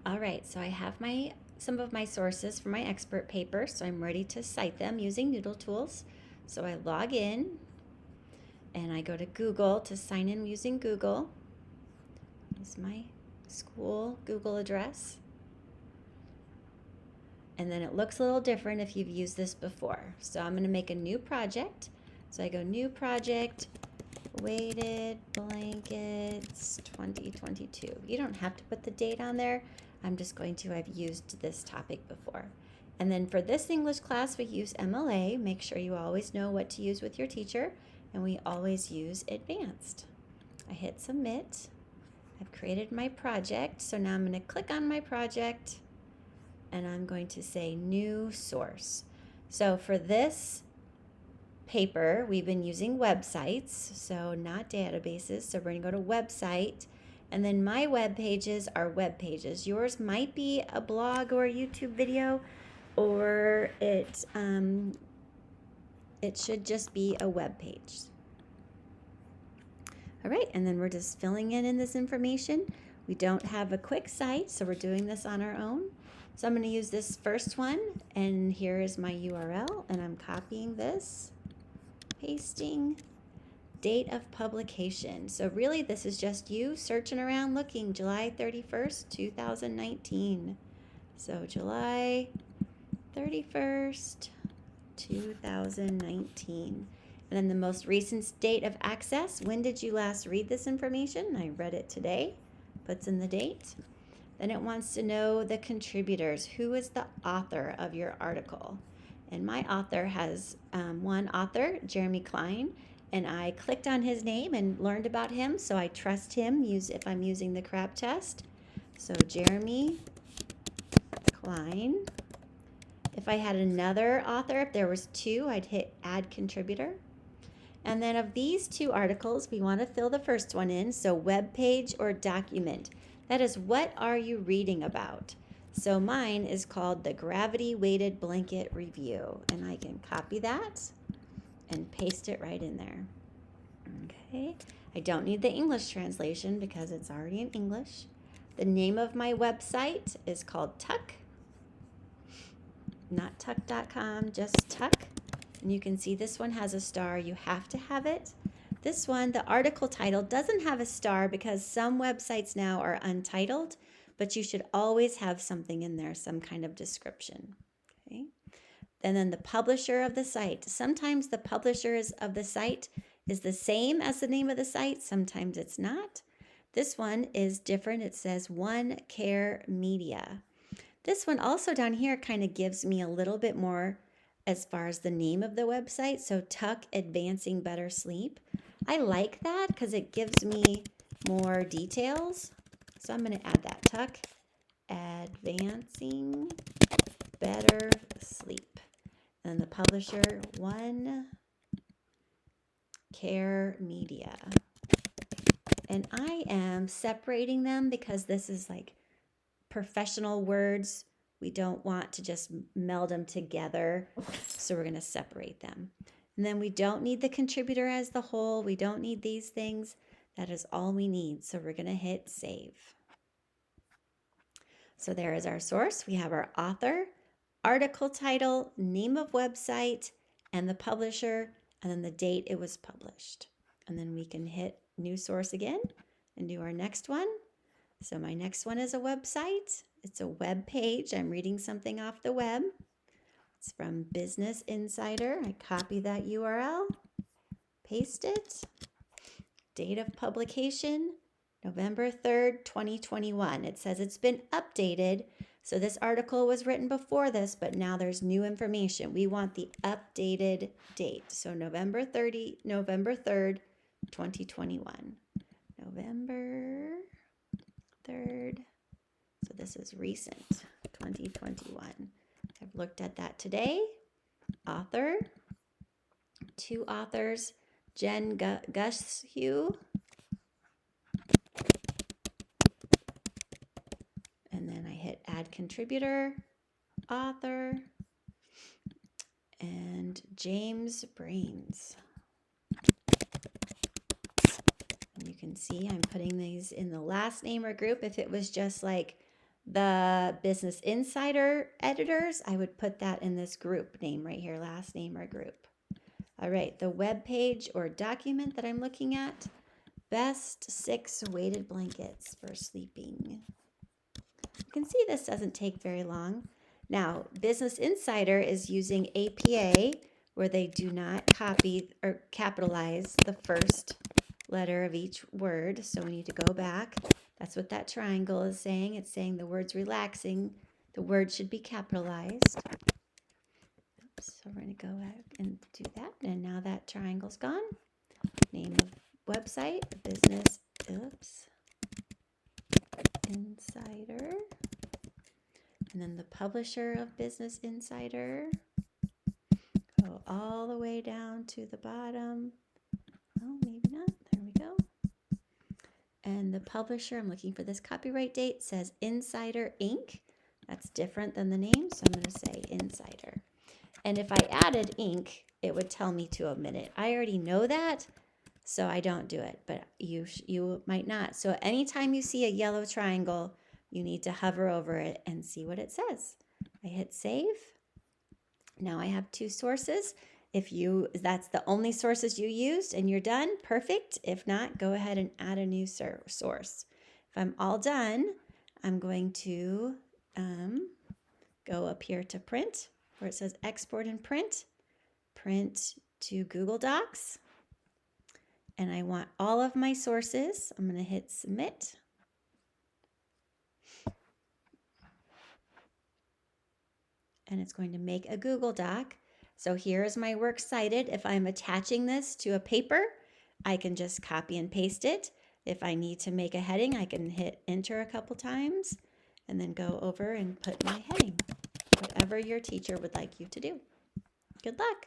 All right, so I have some of my sources for my expert paper, so I'm ready to cite them using Noodletools. So I log in and I go to Google to sign in using Google. This is my school Google address. And then it looks a little different if you've used this before. So I'm going to make a new project. So I go new project, weighted blankets 2022. You don't have to put the date on there. I'm just going to, I've used this topic before. And then for this English class, we use MLA. Make sure you always know what to use with your teacher. And we always use advanced. I hit submit. I've created my project. So now I'm going to click on my project and I'm going to say new source. So for this paper, we've been using websites, so not databases. So we're going to go to website, and then my web pages are web pages. Yours might be a blog or a YouTube video, or it should just be a web page. All right, and then we're just filling in this information. We don't have a quick cite, so we're doing this on our own. So I'm going to use this first one, and here is my URL, and I'm copying this, pasting, date of publication. So really this is just you searching around looking, July 31st, 2019. So July 31st, 2019. And then the most recent date of access. When did you last read this information? I read it today. Puts in the date. Then it wants to know the contributors. Who is the author of your article? And my author has one author, Jeremy Klein, and I clicked on his name and learned about him, so I trust him if I'm using the CRAP test. So Jeremy Klein. If I had another author, if there was two, I'd hit add contributor. And then of these two articles, we want to fill the first one in, so web page or document. That is, what are you reading about? So mine is called the Gravity Weighted Blanket Review, and I can copy that and paste it right in there. Okay, I don't need the English translation because it's already in English. The name of my website is called Tuck, not tuck.com, just Tuck. And you can see this one has a star. You have to have it. This one, the article title, doesn't have a star because some websites now are untitled, but you should always have something in there, some kind of description. Okay. And then the publisher of the site. Sometimes the publishers of the site is the same as the name of the site. Sometimes it's not. This one is different. It says One Care Media. This one also down here kind of gives me a little bit more as far as the name of the website. So Tuck Advancing Better Sleep. I like that because it gives me more details. So I'm going to add that, Tuck Advancing Better Sleep. And the publisher, One Care Media. And I am separating them because this is like professional words. We don't want to just meld them together. So we're going to separate them. And then we don't need the contributor as the whole. We don't need these things. That is all we need. So we're going to hit save. So there is our source. We have our author, article title, name of website, and the publisher, and then the date it was published. And then we can hit new source again and do our next one. So my next one is a website. It's a web page. I'm reading something off the web. It's from Business Insider. I copy that URL, paste it. Date of publication, November 3rd, 2021. It says it's been updated. So this article was written before this, but now there's new information. We want the updated date. So November 3rd, 2021. November 3rd. So this is recent, 2021. I've looked at that today. Author, two authors, Jen Gushue and then I hit add contributor, author, and James Brains. And you can see I'm putting these in the last name or group. If it was just like The Business Insider editors, I would put that in this group name right here, last name or group. All right, the web page or document that I'm looking at, best 6 weighted blankets for sleeping. You can see this doesn't take very long. Now, Business Insider is using APA where they do not copy or capitalize the first letter of each word. So we need to go back. That's what that triangle is saying. It's saying the word's relaxing. The word should be capitalized. Oops, so we're going to go back and do that. And now that triangle's gone. Name of website, Business Insider. And then the publisher of Business Insider. Go all the way down to the bottom. Oh, maybe not. There we go. And the publisher, I'm looking for this copyright date, says Insider Inc. That's different than the name, so I'm going to say Insider. And if I added Inc., it would tell me to omit it. I already know that, so I don't do it, but you might not. So anytime you see a yellow triangle, you need to hover over it and see what it says. I hit save. Now I have 2 sources. If that's the only sources you used and you're done, perfect. If not, go ahead and add a new source. If I'm all done, I'm going to go up here to print where it says export and print to Google Docs. And I want all of my sources. I'm going to hit submit. And it's going to make a Google Doc. So here is my works cited. If I'm attaching this to a paper, I can just copy and paste it. If I need to make a heading, I can hit enter a couple times and then go over and put my heading, whatever your teacher would like you to do. Good luck.